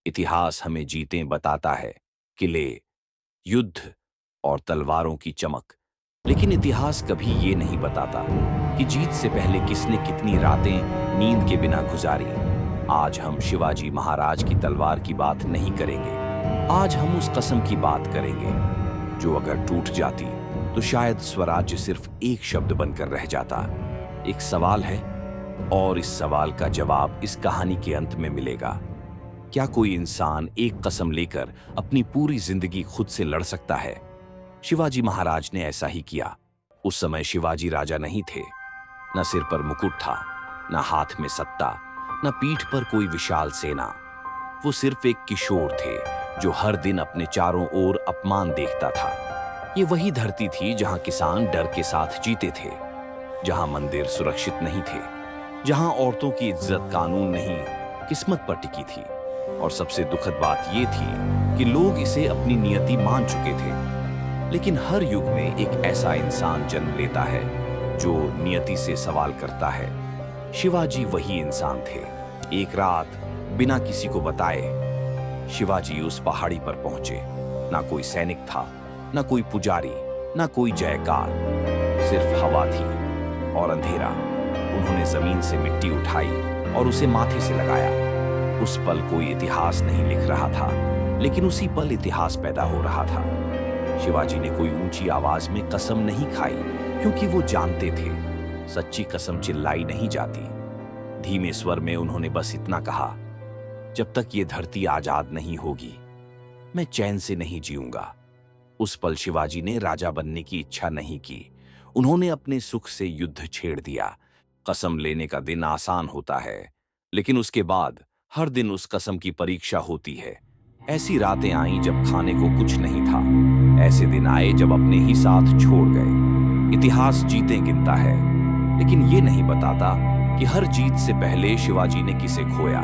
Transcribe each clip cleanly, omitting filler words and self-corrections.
इतिहास हमें जीतें बताता है, किले, युद्ध और तलवारों की चमक। लेकिन इतिहास कभी ये नहीं बताता कि जीत से पहले किसने कितनी रातें नींद के बिना गुजारी। आज हम शिवाजी महाराज की तलवार की बात नहीं करेंगे। आज हम उस कसम की बात करेंगे जो अगर टूट जाती तो शायद स्वराज्य सिर्फ एक शब्द बनकर रह जाता। एक सवाल है और इस सवाल का जवाब इस कहानी के अंत में मिलेगा। क्या कोई इंसान एक कसम लेकर अपनी पूरी जिंदगी खुद से लड़ सकता है? शिवाजी महाराज ने ऐसा ही किया। उस समय शिवाजी राजा नहीं थे। न सिर पर मुकुट था, न हाथ में सत्ता, न पीठ पर कोई विशाल सेना। वो सिर्फ एक किशोर थे जो हर दिन अपने चारों ओर अपमान देखता था। ये वही धरती थी जहां किसान डर के साथ जीते थे, जहां मंदिर सुरक्षित नहीं थे, जहां औरतों की इज्जत कानून नहीं किस्मत पर टिकी थी। और सबसे दुखद बात यह थी कि लोग इसे अपनी नियति मान चुके थे। लेकिन हर युग में एक ऐसा इंसान जन्म लेता है जो नियति से सवाल करता है। शिवाजी वही इंसान थे। एक रात बिना किसी को बताए शिवाजी उस पहाड़ी पर पहुंचे। ना कोई सैनिक था, ना कोई पुजारी, ना कोई जयकार, सिर्फ हवा थी और अंधेरा। उन्होंने जमीन से मिट्टी उठाई और उसे माथे से लगाया। उस पल कोई इतिहास नहीं लिख रहा था, लेकिन उसी पल इतिहास पैदा हो रहा था। शिवाजी ने कोई ऊंची आवाज में कसम नहीं खाई, क्योंकि वो जानते थे सच्ची कसम चिल्लाई नहीं जाती। धीमे स्वर में उन्होंने बस इतना कहा, जब तक ये धरती आजाद नहीं होगी मैं चैन से नहीं जीऊंगा। उस पल शिवाजी ने राजा बनने की इच्छा नहीं की। उन्होंने अपने सुख से युद्ध छेड़ दिया। कसम लेने का दिन आसान होता है, लेकिन उसके बाद हर दिन उस कसम की परीक्षा होती है। ऐसी रातें आईं जब खाने को कुछ नहीं था। ऐसे दिन आए जब अपने ही साथ छोड़ गए। इतिहास जीतें गिनता है, लेकिन ये नहीं बताता कि हर जीत से पहले शिवाजी ने किसे खोया।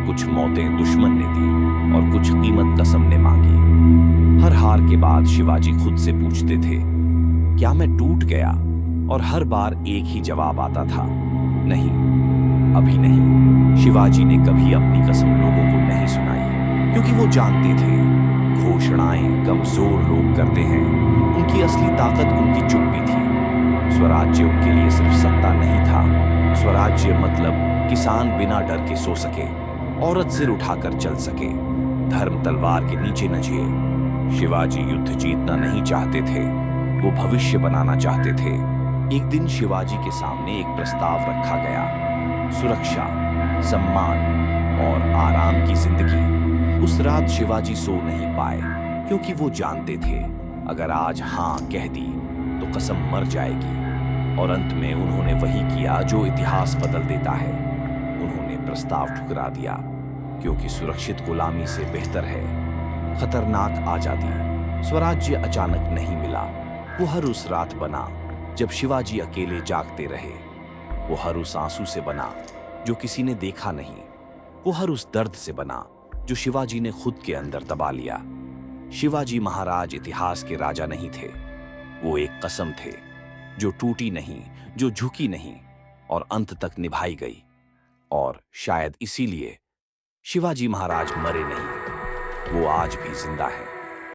कुछ मौतें दुश्मन ने दी और कुछ कीमत कसम ने मांगी। हर हार के बाद शिवाजी खुद से पूछते थे, क्या मैं टूट गया? और हर बार एक ही जवाब आता था, नहीं, अभी नहीं। शिवाजी ने कभी अपनी कसम लोगों को नहीं सुनाई, क्योंकि वो जानते थे घोषणाएं कमजोर लोग करते हैं। उनकी असली ताकत उनकी चुप्पी थी। स्वराज्य उनके लिए सिर्फ सत्ता नहीं था। स्वराज्य मतलब किसान बिना डर के सो सके, औरत सिर उठाकर चल सके, धर्म तलवार के नीचे न जिए। शिवाजी युद्ध जीतना नहीं चाहते थे, वो भविष्य बनाना चाहते थे। एक दिन शिवाजी के सामने एक प्रस्ताव रखा गया, सुरक्षा, सम्मान और आराम की जिंदगी। उस रात शिवाजी सो नहीं पाए, क्योंकि वो जानते थे अगर आज हां कह दी तो कसम मर जाएगी। और अंत में उन्होंने वही किया जो इतिहास बदल देता है। उन्होंने प्रस्ताव ठुकरा दिया, क्योंकि सुरक्षित गुलामी से बेहतर है खतरनाक आजादी। स्वराज्य अचानक नहीं मिला, वो हर उस रात बना जब शिवाजी अकेले जागते रहे। वो हर उस आंसू से बना जो किसी ने देखा नहीं। वो हर उस दर्द से बना जो शिवाजी ने खुद के अंदर दबा लिया। शिवाजी महाराज इतिहास के राजा नहीं थे, वो एक कसम थे जो टूटी नहीं, जो झुकी नहीं और अंत तक निभाई गई। और शायद इसीलिए शिवाजी महाराज मरे नहीं, वो आज भी जिंदा है।